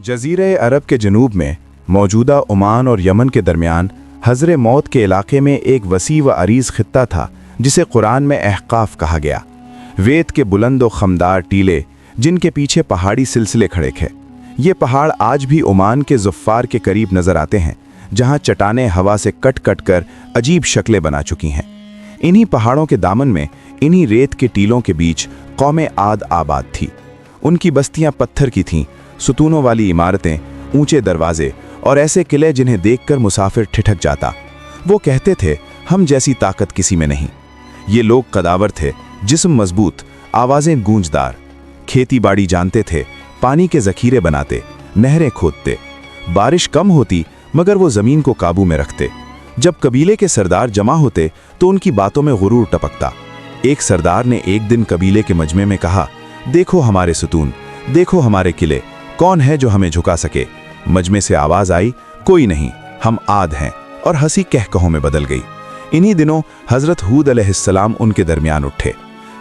जज़ीरे अरब के जनूब में मौजूदा ओमान और यमन के दरमियान हज़र मौत के इलाके में एक वसी व अरीज़ खित्ता था जिसे कुरान में अहक़ाफ़ कहा गया। वेद के बुलंद व खमदार टीले जिनके पीछे पहाड़ी सिलसिले खड़े थे। ये पहाड़ आज भी ओमान के ज़ुफ़ार के करीब नज़र आते हैं, जहाँ चट्टानें हवा से कट कट कर अजीब शक्लें बना चुकी हैं। इन्हीं पहाड़ों के दामन में, इन्हीं रेत के टीलों के बीच कौम आद आबाद थी। उनकी बस्तियां पत्थर की थीं, सुतूनों वाली इमारतें, ऊंचे दरवाजे और ऐसे किले जिन्हें देखकर मुसाफिर ठिठक जाता। वो कहते थे, हम जैसी ताकत किसी में नहीं। ये लोग कदावर थे, जिस्म मजबूत, आवाज़ें गूंजदार। खेती बाड़ी जानते थे, पानी के ज़ख़ीरे बनाते, नहरें खोदते। बारिश कम होती मगर वो ज़मीन को काबू में रखते। जब कबीले के सरदार जमा होते तो उनकी बातों में गुरूर टपकता। एक सरदार ने एक दिन कबीले के मजमे में कहा, देखो हमारे सुतून, देखो हमारे किले, कौन है जो हमें झुका सके। मजमे से आवाज़ आई, कोई नहीं, हम आद हैं, और हंसी कहकहों में बदल गई। इन्हीं दिनों हज़रत हूद अलैहिस्सलाम उनके दरमियान उठे।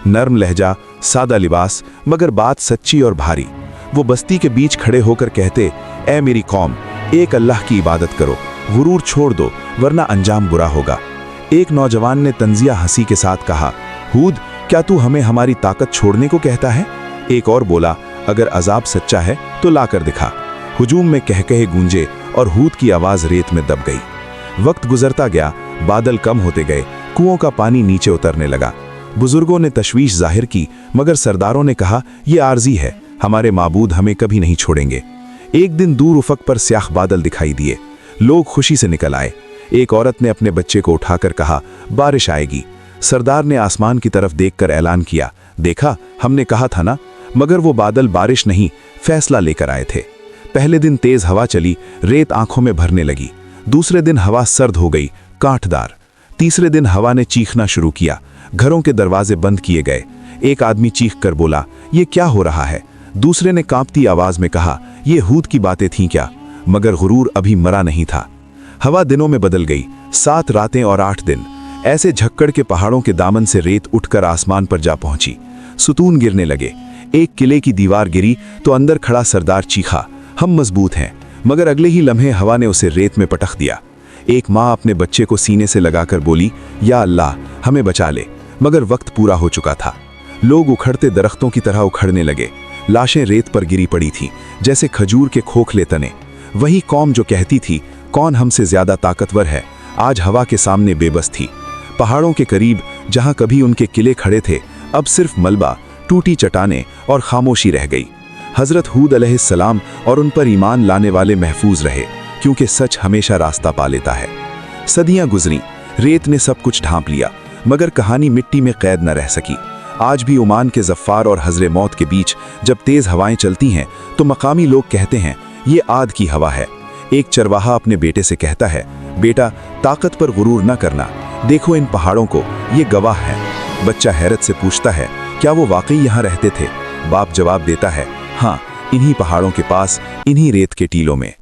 नर्म लहजा, सादा लिबास, मगर बात सच्ची और भारी। वो बस्ती के बीच खड़े होकर कहते, ऐ मेरी कौम, एक अल्लाह की इबादत करो, गुरूर छोड़ दो वरना अंजाम बुरा होगा। एक नौजवान ने तंजिया हंसी के साथ कहा, हूद, क्या तू हमें हमारी ताकत छोड़ने को कहता है? एक और बोला, अगर अजाब सच्चा है तो लाकर दिखा। हुजूम में कहकहे गूंजे और हूद की आवाज़ रेत में दब गई। वक्त गुजरता गया, बादल कम होते गए, कुओं का पानी नीचे उतरने लगा। बुजुर्गों ने तशवीश जाहिर की, मगर सरदारों ने कहा, यह आर्जी है, हमारे माबूद हमें कभी नहीं छोड़ेंगे। एक दिन दूर उफक पर स्याह बादल दिखाई दिए। लोग खुशी से निकल आए। एक औरत ने अपने बच्चे को उठाकर कहा, बारिश आएगी। सरदार ने आसमान की तरफ देखकर ऐलान किया, देखा, हमने कहा था ना। मगर वो बादल बारिश नहीं, फैसला लेकर आए थे। पहले दिन तेज हवा चली, रेत आंखों में भरने लगी। दूसरे दिन हवा सर्द हो गई, कांटदार। तीसरे दिन हवा ने चीखना शुरू किया, घरों के दरवाजे बंद किए गए। एक आदमी चीख कर बोला, ये क्या हो रहा है? दूसरे ने कांपती आवाज में कहा, ये हूद की बातें थीं क्या? मगर गुरूर अभी मरा नहीं था। हवा दिनों में बदल गई, 7 रातें और 8 दिन। ऐसे झक्कड़ के पहाड़ों के दामन से रेत उठकर आसमान पर जा पहुंची। सुतून गिरने लगे। एक किले की दीवार गिरी तो अंदर खड़ा सरदार चीखा, हम मजबूत हैं। मगर अगले ही लम्हे हवा ने उसे रेत में पटक दिया। एक माँ अपने बच्चे को सीने से लगाकर बोली, या अल्लाह, हमें बचा ले। मगर वक्त पूरा हो चुका था। लोग उखड़ते दरख्तों की तरह उखड़ने लगे। लाशें रेत पर गिरी पड़ी थीं, जैसे खजूर के खोखले तने। वही कौम जो कहती थी, कौन हमसे ज्यादा ताकतवर है, आज हवा के सामने बेबस थी। पहाड़ों के करीब जहां कभी उनके किले खड़े थे, अब सिर्फ मलबा, टूटी चट्टानें और खामोशी रह गई। हजरत हूद अलैहिस्सलाम और उन पर ईमान लाने वाले महफूज रहे, क्योंकि सच हमेशा रास्ता पा लेता है। सदियां गुजरी, रेत ने सब कुछ ढांप लिया, मगर कहानी मिट्टी में कैद न रह सकी। आज भी ओमान के ज़फ़ार और हज़र मौत के बीच जब तेज़ हवाएं चलती हैं तो मकामी लोग कहते हैं, ये आद की हवा है। एक चरवाहा अपने बेटे से कहता है, बेटा, ताकत पर गुरूर न करना, देखो इन पहाड़ों को, ये गवाह है। बच्चा हैरत से पूछता है, क्या वो वाकई यहाँ रहते थे? बाप जवाब देता है, हाँ, इन्हीं पहाड़ों के पास, इन्हीं रेत के टीलों में।